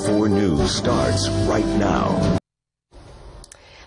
4 News starts right now.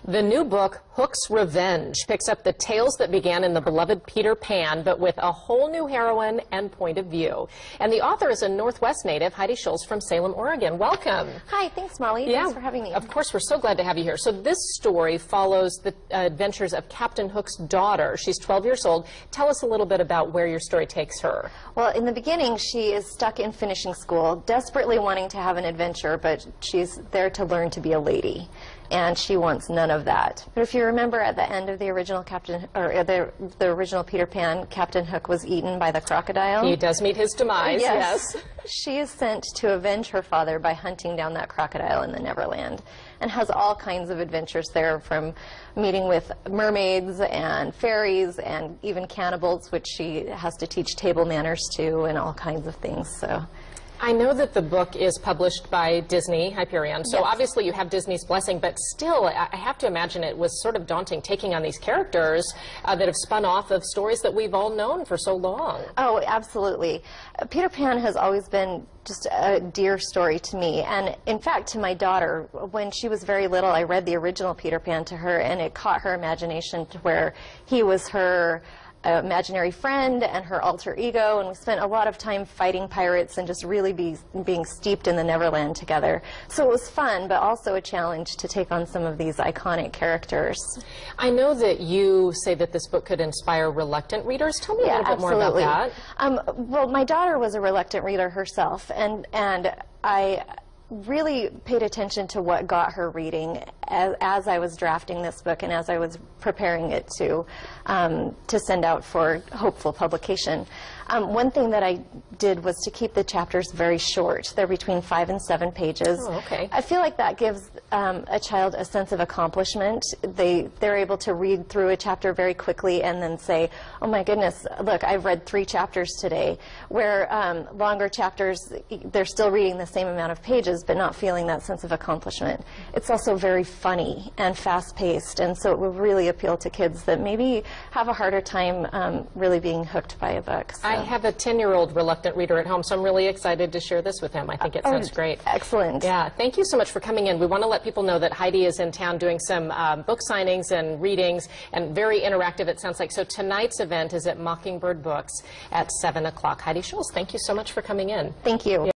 The new book, Hook's Revenge, picks up the tales that began in the beloved Peter Pan, but with a whole new heroine and point of view. And the author is a Northwest native, Heidi Schulz from Salem, Oregon. Welcome. Hi, thanks, Molly. Thanks for having me. Of course, we're so glad to have you here. So this story follows the adventures of Captain Hook's daughter. She's 12 years old. Tell us a little bit about where your story takes her. Well, in the beginning, she is stuck in finishing school, desperately wanting to have an adventure, but she's there to learn to be a lady. And she wants none of that. But if you remember, at the end of the original the original Peter Pan, Captain Hook was eaten by the crocodile. He does meet his demise. Yes. She is sent to avenge her father by hunting down that crocodile in the Neverland, and has all kinds of adventures there, from meeting with mermaids and fairies and even cannibals, which she has to teach table manners to, and all kinds of things. So. I know that the book is published by Disney, Hyperion, so obviously you have Disney's blessing, but still, I have to imagine it was sort of daunting taking on these characters that have spun off of stories that we've all known for so long. Oh, absolutely. Peter Pan has always been just a dear story to me, and in fact to my daughter. When she was very little, I read the original Peter Pan to her, and it caught her imagination to where he was her imaginary friend and her alter ego, and we spent a lot of time fighting pirates and just really being steeped in the Neverland together. So it was fun, but also a challenge to take on some of these iconic characters. I know that you say that this book could inspire reluctant readers. Tell me a little bit more about that. Well, my daughter was a reluctant reader herself, and I really paid attention to what got her reading as I was drafting this book and as I was preparing it to send out for hopeful publication. One thing that I did was to keep the chapters very short. They're between 5 and 7 pages. Oh, okay. I feel like that gives a child a sense of accomplishment. They're able to read through a chapter very quickly and then say, oh my goodness, look, I've read 3 chapters today. Where longer chapters, they're still reading the same amount of pages but not feeling that sense of accomplishment. It's also very funny and fast-paced, and so it will really appeal to kids that maybe have a harder time really being hooked by a book. So. I have a 10-year-old reluctant reader at home, so I'm really excited to share this with him. I think it sounds great. Excellent. Yeah, thank you so much for coming in. We want to let people know that Heidi is in town doing some book signings and readings, and very interactive, it sounds like. So tonight's event is at Mockingbird Books at 7 o'clock. Heidi Schulz, thank you so much for coming in. Thank you.